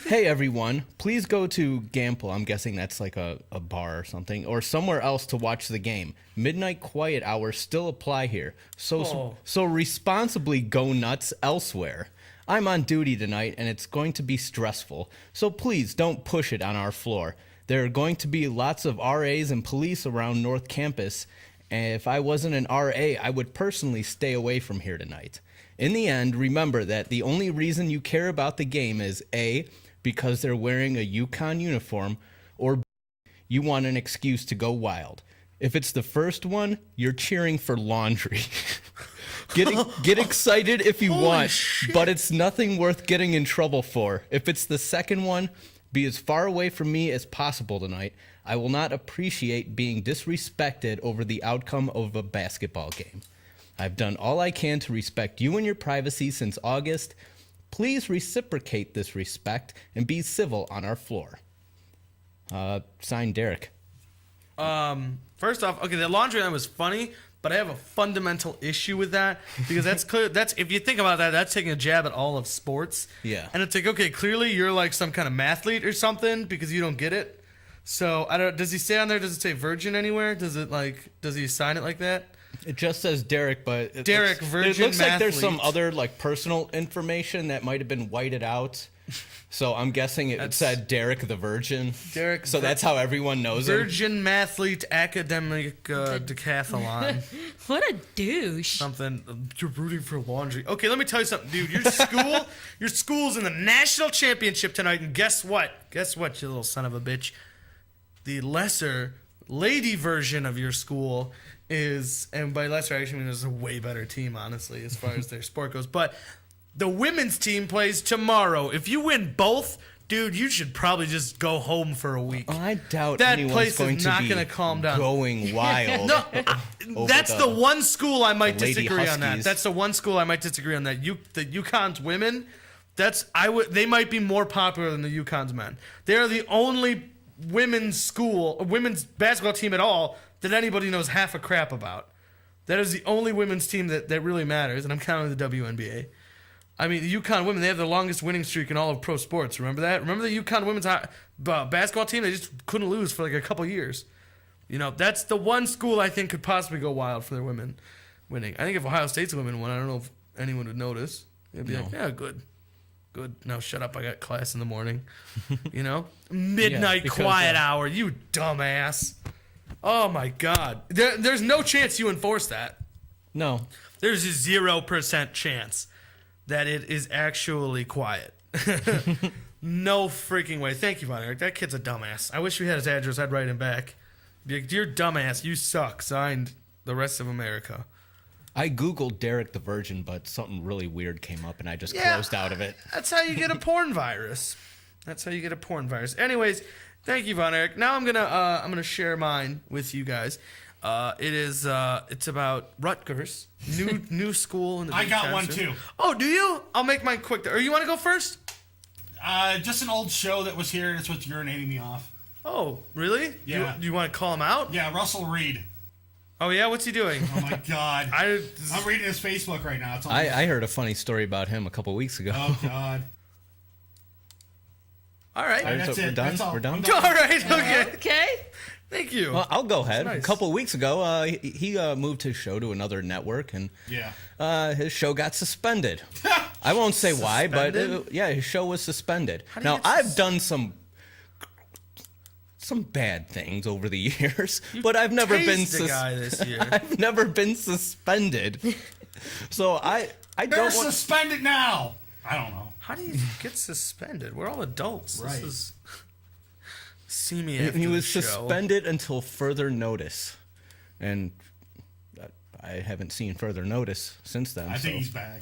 Hey, everyone. Please go to Gamble. I'm guessing that's like a bar or something. Or somewhere else to watch the game. Midnight quiet hours still apply here. So responsibly go nuts elsewhere. I'm on duty tonight, and it's going to be stressful. So please don't push it on our floor. There are going to be lots of RAs and police around North Campus, and if I wasn't an RA, I would personally stay away from here tonight. In the end, remember that the only reason you care about the game is A, because they're wearing a UConn uniform, or B, you want an excuse to go wild. If it's the first one, you're cheering for laundry. Get excited if you want, but it's nothing worth getting in trouble for. If it's the second one, be as far away from me as possible tonight. I will not appreciate being disrespected over the outcome of a basketball game. I've done all I can to respect you and your privacy since August. Please reciprocate this respect and be civil on our floor. Signed, Derek. First off, okay, the laundry line was funny, but I have a fundamental issue with that because that's clear. That's if you think about that, that's taking a jab at all of sports. Yeah. And it's like, okay, clearly you're like some kind of mathlete or something because you don't get it. So I don't. Does he say on there? Does it say virgin anywhere? Does he sign it like that? It just says Derek, but virgin. It looks like there's mathlete. some other like personal information that might have been whited out. So I'm guessing it said Derek the Virgin. Derek. So that's how everyone knows him. Virgin mathlete academic decathlon. What a douche. Something. You're rooting for laundry. Okay, let me tell you something, dude. Your school's in the national championship tonight, and guess what? Guess what, you little son of a bitch? The lesser lady version of your school is, and by lesser, I actually mean there's a way better team, honestly, as far as their sport goes. But the women's team plays tomorrow. If you win both, dude, you should probably just go home for a week. Oh, I doubt that anyone's place going is to not be going to calm down. Going wild. No, that's the one school I might Lady disagree on that. Huskies. That's the one school I might disagree on that. The UConn's women, they might be more popular than the UConn's men. They're the only women's basketball team at all that anybody knows half a crap about. That is the only women's team that really matters, and I'm counting the WNBA. I mean, the UConn women, they have the longest winning streak in all of pro sports. Remember that? Remember the UConn women's basketball team? They just couldn't lose for like a couple years. You know, that's the one school I think could possibly go wild for their women winning. I think if Ohio State's women won, I don't know if anyone would notice. They'd be like, yeah, good. Now shut up. I got class in the morning. You know? Midnight quiet hour. You dumbass. Oh, my God. There's no chance you enforce that. No. There's a 0% chance that it is actually quiet. No freaking way. Thank you, Von Eric. That kid's a dumbass. I wish we had his address. I'd write him back. Be like, dear dumbass, you suck. Signed, the rest of America. I Googled Derek the Virgin, but something really weird came up, and I just closed out of it. That's how you get a porn virus. Anyways, thank you, Von Eric. Now I'm gonna share mine with you guys. It's about Rutgers, new school in the I Big got Ten. one too. Oh, do you? I'll make mine quick. Or you want to go first? Just an old show that was here, and it's what's urinating me off. Oh, really? Yeah. You want to call him out? Yeah, Russell Reed. Oh yeah, what's he doing? Oh my God. I'm reading his Facebook right now. It's all I heard a funny story about him a couple weeks ago. Oh God. All right. That's we're it. done. That's all. We're done. All right. Okay. Okay. Thank you. Well, I'll go ahead. Nice. A couple of weeks ago, he moved his show to another network, and his show got suspended. I won't say why, but his show was suspended. Now, I've done some bad things over the years, but I've never been this year. I've never been suspended. So I don't want suspended now. I don't know. How do you get suspended? We're all adults. Right. This is see me after He was the show. suspended until further notice, and I haven't seen further notice since then. I think he's back.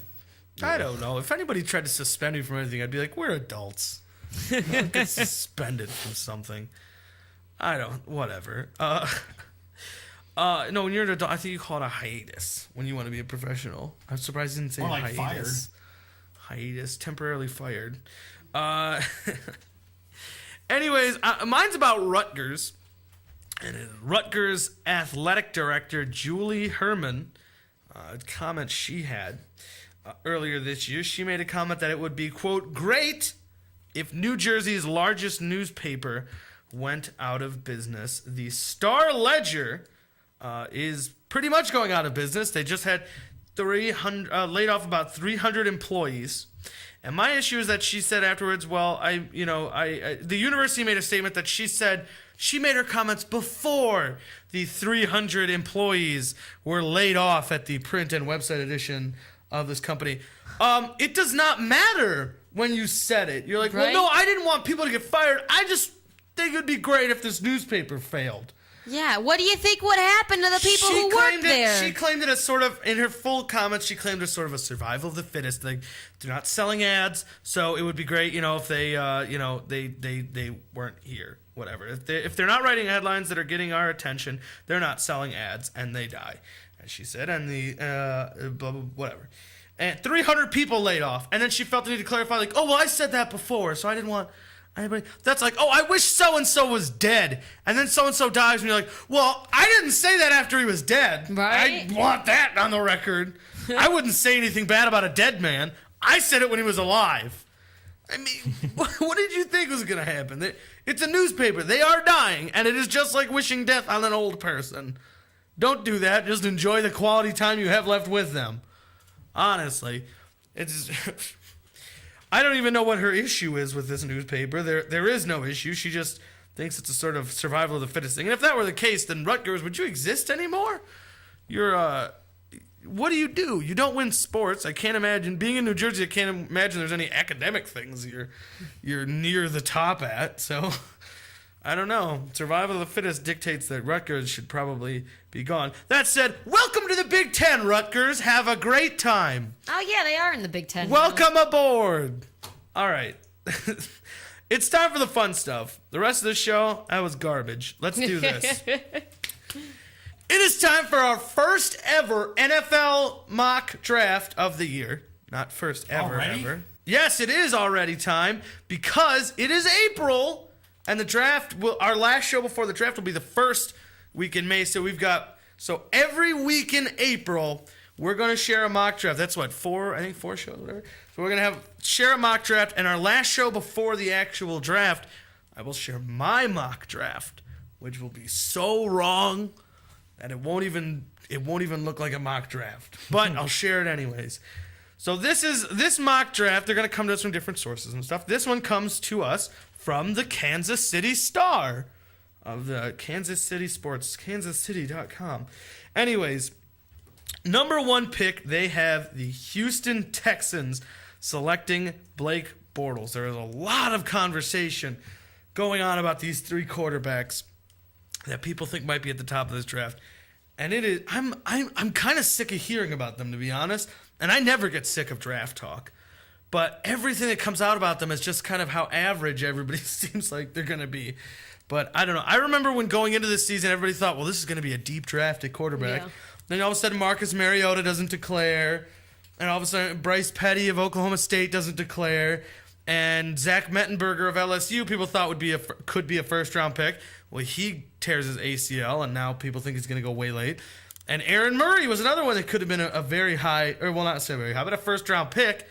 I don't know. If anybody tried to suspend me from anything, I'd be like, we're adults. Don't get suspended from something. Whatever. No, when you're an adult, I think you call it a hiatus when you want to be a professional. I'm surprised you didn't say like hiatus. Hiatus, temporarily fired. Anyways, mine's about Rutgers. And Rutgers athletic director Julie Herman, a comment she had earlier this year, she made a comment that it would be, quote, great if New Jersey's largest newspaper went out of business. The Star Ledger is pretty much going out of business. They just had laid off about 300 employees. And my issue is that she said afterwards, well, the university made a statement that she said she made her comments before the 300 employees were laid off at the print and website edition of this company. It does not matter when you said it. You're like, right? well, no, I didn't want people to get fired. I just think it would be great if this newspaper failed. Yeah, what do you think would happen to the people who worked there? She claimed it as sort of, in her full comments, she claimed it as sort of a survival of the fittest. They're not selling ads, so it would be great, if they, they weren't here, whatever. If they're not writing headlines that are getting our attention, they're not selling ads, and they die, as she said, and whatever. And 300 people laid off, and then she felt the need to clarify, like, oh, well, I said that before, so I didn't want anybody. That's like, oh, I wish so-and-so was dead. And then so-and-so dies, and you're like, well, I didn't say that after he was dead. Right? I want that on the record. I wouldn't say anything bad about a dead man. I said it when he was alive. I mean, what did you think was going to happen? It's a newspaper. They are dying, and it is just like wishing death on an old person. Don't do that. Just enjoy the quality time you have left with them. Honestly, it's... I don't even know what her issue is with this newspaper. There is no issue. She just thinks it's a sort of survival of the fittest thing. And if that were the case, then Rutgers, would you exist anymore? What do? You don't win sports. I can't imagine being in New Jersey. I can't imagine there's any academic things you're near the top at. So I don't know. Survival of the fittest dictates that Rutgers should probably be gone. That said, welcome to the Big Ten, Rutgers. Have a great time. Oh, yeah, they are in the Big Ten. Welcome aboard. All right. It's time for the fun stuff. The rest of the show, that was garbage. Let's do this. It is time for our first ever NFL mock draft of the year. Not first ever, ever. Yes, it is already time because it is April. And the draft our last show before the draft will be the first week in May. So so every week in April, we're going to share a mock draft. That's what, 4 shows, whatever. So we're going to share a mock draft. And our last show before the actual draft, I will share my mock draft, which will be so wrong that it won't even look like a mock draft. But I'll share it anyways. So this mock draft, they're going to come to us from different sources and stuff. This one comes to us from the Kansas City Star of the Kansas City Sports, kansascity.com. Anyways, number 1 pick, they have the Houston Texans selecting Blake Bortles. There is a lot of conversation going on about these 3 quarterbacks that people think might be at the top of this draft. And it is I'm kind of sick of hearing about them, to be honest. And I never get sick of draft talk. But everything that comes out about them is just kind of how average everybody seems like they're going to be. But I don't know. I remember when going into this season, everybody thought, well, this is going to be a deep draft at quarterback. Yeah. Then all of a sudden, Marcus Mariota doesn't declare. And all of a sudden, Bryce Petty of Oklahoma State doesn't declare. And Zach Mettenberger of LSU, people thought could be a first-round pick. Well, he tears his ACL, and now people think he's going to go way late. And Aaron Murray was another one that could have been a very high, or well, not so very high, but a first-round pick.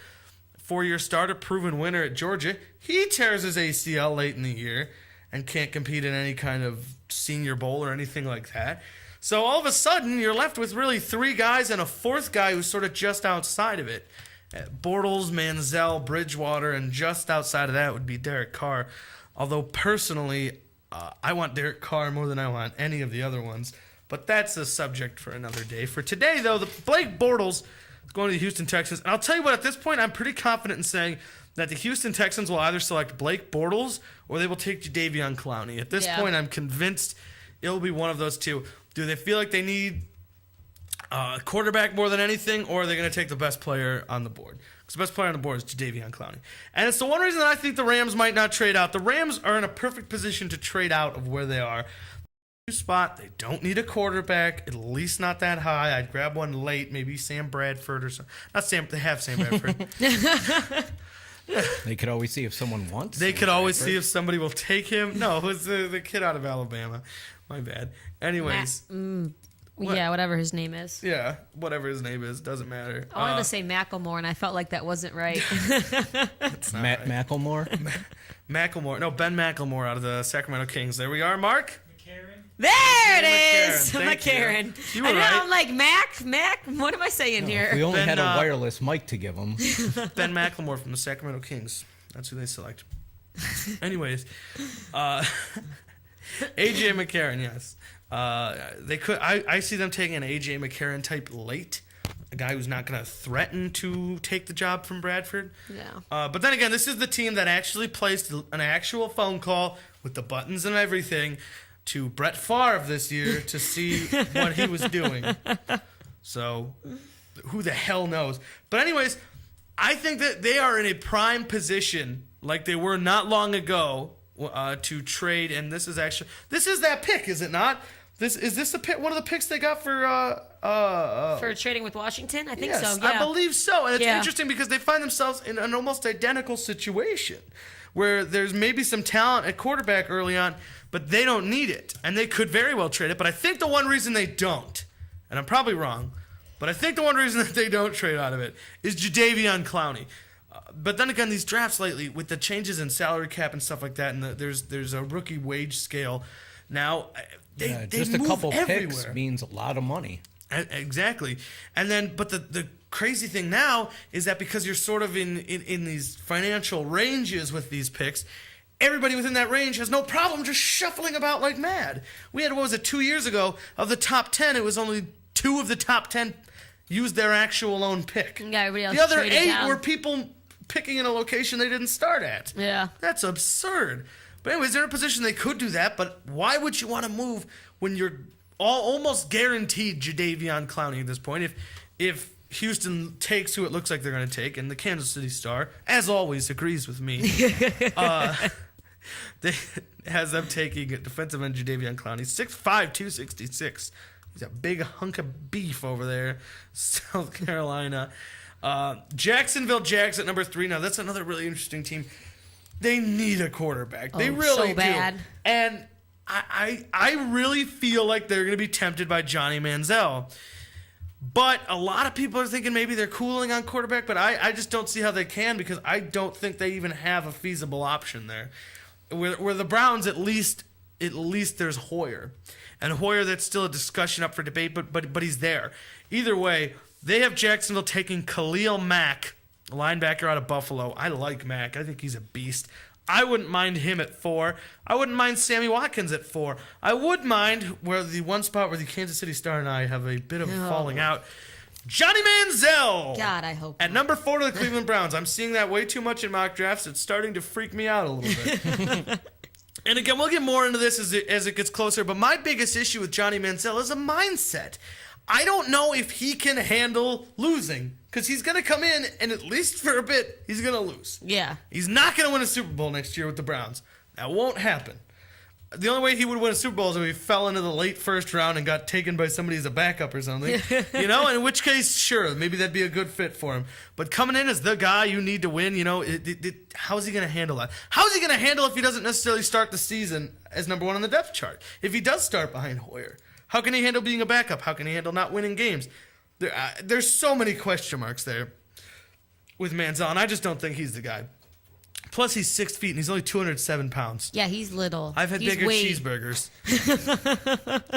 4-year starter, proven winner at Georgia. He tears his ACL late in the year and can't compete in any kind of Senior Bowl or anything like that. So all of a sudden, you're left with really 3 guys and a 4th guy who's sort of just outside of it. Bortles, Manziel, Bridgewater, and just outside of that would be Derek Carr. Although personally, I want Derek Carr more than I want any of the other ones. But that's a subject for another day. For today, though, the Blake Bortles going to the Houston Texans. And I'll tell you what, at this point, I'm pretty confident in saying that the Houston Texans will either select Blake Bortles or they will take Jadeveon Clowney. At this point, I'm convinced it'll be one of those two. Do they feel like they need a quarterback more than anything, or are they going to take the best player on the board? Because the best player on the board is Jadeveon Clowney. And it's the one reason that I think the Rams might not trade out. The Rams are in a perfect position to trade out of where they are. Spot. They don't need a quarterback, at least not that high. I'd grab one late, maybe Sam Bradford or something. Not Sam. They have Sam Bradford. They could always see if someone wants. They could always see if somebody will take him. No, it was the kid out of Alabama. My bad. Anyways. Yeah, whatever his name is. Yeah, whatever his name is, doesn't matter. I wanted to say Macklemore, and I felt like that wasn't right. Matt Macklemore? Macklemore. No, Ben Macklemore out of the Sacramento Kings. There we are, Mark. There it is! Thank you. McCarran. You were I know, right. I'm like, Mac, what am I saying here? We only Ben, had a wireless mic to give him. Ben Macklemore from the Sacramento Kings. That's who they select. Anyways, AJ McCarran, yes. They could. I see them taking an AJ McCarran type late, a guy who's not going to threaten to take the job from Bradford. Yeah. But then again, this is the team that actually placed an actual phone call with the buttons and everything to Brett Favre this year to see what he was doing. So, who the hell knows? But anyways, I think that they are in a prime position, like they were not long ago, to trade. And this is that pick, is it not? Is this the pick? One of the picks they got for trading with Washington? I think yes, so. Yeah, I believe so. And it's interesting because they find themselves in an almost identical situation where there's maybe some talent at quarterback early on, but they don't need it, and they could very well trade it. But I think the one reason they don't, and I'm probably wrong, but I think the one reason that they don't trade out of it is Jadeveon Clowney. But then again, these drafts lately, with the changes in salary cap and stuff like that, and there's a rookie wage scale now. They just a move couple everywhere. picks means a lot of money. Exactly. And then, but the crazy thing now is that because you're sort of in these financial ranges with these picks, everybody within that range has no problem just shuffling about like mad. We had, 2 years ago, of the top 10, it was only 2 of the top 10 used their actual own pick. Yeah, everybody else the other traded 8 down. were people picking in a location they didn't start at. Yeah. That's absurd. But anyways, they're in a position they could do that, but why would you want to move when you're almost guaranteed Jadeveon Clowney at this point? If Houston takes who it looks like they're going to take, and the Kansas City Star, as always, agrees with me, they has them taking defensive end Jadeveon Clowney, 6'5", 266. He's a big hunk of beef over there, South Carolina. Jacksonville Jags at number 3. Now, that's another really interesting team. They need a quarterback. They really so bad. do. And I really feel like they're going to be tempted by Johnny Manziel. But a lot of people are thinking maybe they're cooling on quarterback, but I just don't see how they can because I don't think they even have a feasible option there. Where the Browns, at least there's Hoyer. And Hoyer, that's still a discussion up for debate, but he's there. Either way, they have Jacksonville taking Khalil Mack, a linebacker out of Buffalo. I like Mack. I think he's a beast. I wouldn't mind him at 4. I wouldn't mind Sammy Watkins at 4. I would mind where the one spot where the Kansas City Star and I have a bit of falling out. Johnny Manziel! God, I hope at number 4 to the Cleveland Browns. I'm seeing that way too much in mock drafts. It's starting to freak me out a little bit. And again, we'll get more into this as it gets closer, but my biggest issue with Johnny Manziel is a mindset. I don't know if he can handle losing because he's going to come in and at least for a bit, he's going to lose. Yeah. He's not going to win a Super Bowl next year with the Browns. That won't happen. The only way he would win a Super Bowl is if he fell into the late first round and got taken by somebody as a backup or something. In which case, sure, maybe that'd be a good fit for him. But coming in as the guy you need to win, how's he going to handle that? How's he going to handle if he doesn't necessarily start the season as number 1 on the depth chart? If he does start behind Hoyer? How can he handle being a backup? How can he handle not winning games? There's so many question marks there with Manziel, and I just don't think he's the guy. Plus, he's 6 feet, and he's only 207 pounds. Yeah, he's little. I've had bigger cheeseburgers.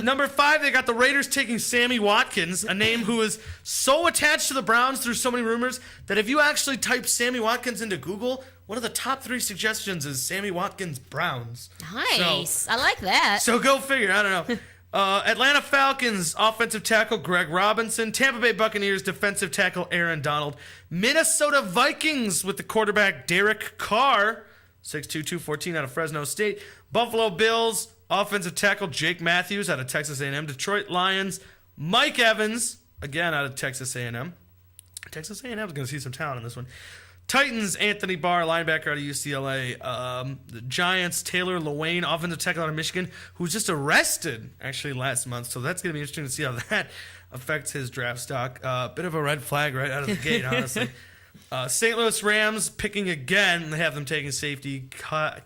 Number 5, they got the Raiders taking Sammy Watkins, a name who is so attached to the Browns through so many rumors that if you actually type Sammy Watkins into Google, one of the top 3 suggestions is Sammy Watkins Browns. Nice. I like that. So go figure. I don't know. Atlanta Falcons offensive tackle Greg Robinson. Tampa Bay Buccaneers defensive tackle Aaron Donald. Minnesota Vikings with the quarterback Derek Carr, 6'2", 214 out of Fresno State. Buffalo Bills offensive tackle Jake Matthews out of Texas A&M. Detroit Lions Mike Evans, again out of Texas A&M. Texas A&M is going to see some talent in this one. Titans, Anthony Barr, linebacker out of UCLA. The Giants, Taylor Lewan, offensive tackle out of Michigan, who was just arrested, actually, last month. So that's going to be interesting to see how that affects his draft stock. Bit of a red flag right out of the gate, honestly. St. Louis Rams picking again. They have them taking safety.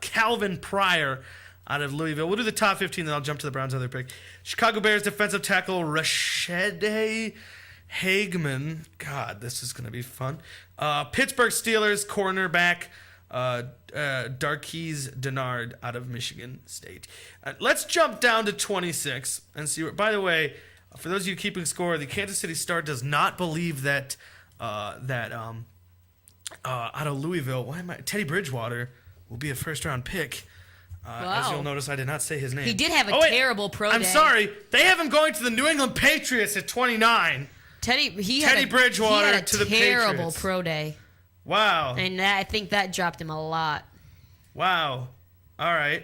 Calvin Pryor out of Louisville. We'll do the top 15, then I'll jump to the Browns' other pick. Chicago Bears defensive tackle Rashad Hageman. God, this is going to be fun. Pittsburgh Steelers cornerback Darqueze Dennard out of Michigan State. Let's jump down to 26 and see what. By the way, for those of you keeping score, the Kansas City Star does not believe that out of Louisville, Teddy Bridgewater will be a first-round pick. As you'll notice, I did not say his name. He did have a terrible pro day. I'm sorry. They have him going to the New England Patriots at 29. Teddy Bridgewater had a to the Patriots. terrible pro day. Wow. And I think that dropped him a lot. Wow. All right.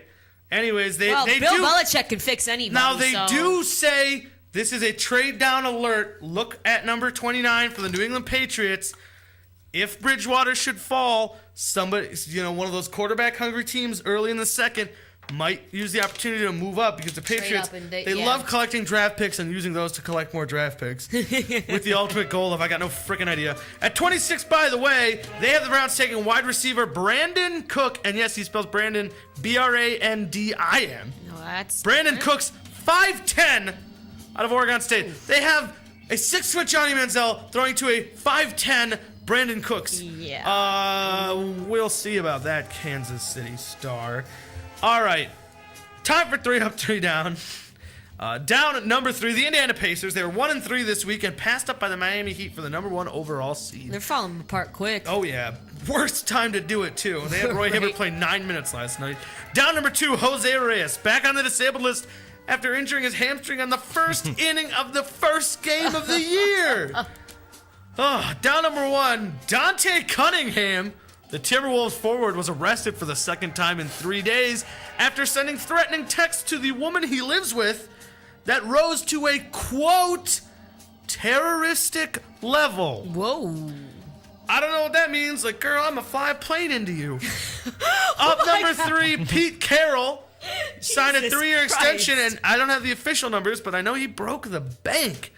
Anyways, they Bill do. Belichick can fix anybody. Now, they do say this is a trade down alert. Look at number 29 for the New England Patriots. If Bridgewater should fall, somebody, one of those quarterback hungry teams early in the second might use the opportunity to move up because the Patriots, they love collecting draft picks and using those to collect more draft picks with the ultimate goal of I got no freaking idea. At 26, by the way, they have the Browns taking wide receiver Brandon Cook, and yes, he spells Brandon Brandin. No, that's Brandon Cook's 5'10" out of Oregon State. They have a 6-foot Johnny Manziel throwing to a 5'10" Brandon Cooks. Yeah. We'll see about that, Kansas City Star. All right. Time for 3 up, 3 down. Down at number 3, the Indiana Pacers. They were 1-3 this week and passed up by the Miami Heat for the number 1 overall seed. They're falling apart quick. Oh, yeah. Worst time to do it, too. They had Roy Hibbert play 9 minutes last night. Down number 2, Jose Reyes. Back on the disabled list after injuring his hamstring on the first inning of the first game of the year. Down number 1, Dante Cunningham. The Timberwolves forward was arrested for the second time in 3 days after sending threatening texts to the woman he lives with that rose to a, quote, terroristic level. Whoa. I don't know what that means. Like, girl, I'm going to fly a plane into you. Up number 3, Pete Carroll signed a 3-year extension, and I don't have the official numbers, but I know he broke the bank.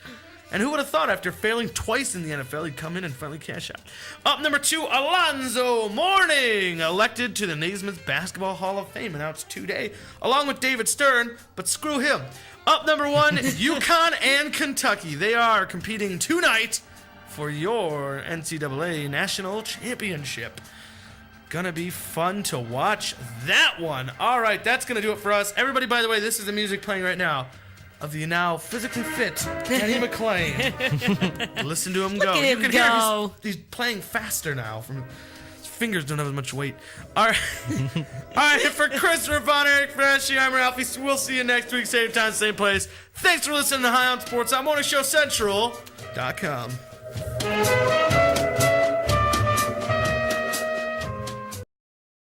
And who would have thought after failing twice in the NFL, he'd come in and finally cash out. Up number 2, Alonzo Mourning, elected to the Naismith Basketball Hall of Fame, announced today, along with David Stern, but screw him. Up number 1, UConn and Kentucky. They are competing tonight for your NCAA National Championship. Gonna be fun to watch that one. All right, that's gonna do it for us. Everybody, by the way, this is the music playing right now of the now physically fit Kenny McLean. Listen to him go. Look at him you can go. hear he's playing faster now. His fingers don't have as much weight. All right. All right, for Christopher Von Eric Frenchie, I'm Ralphie. We'll see you next week, same time, same place. Thanks for listening to High on Sports on MorningShowCentral.com.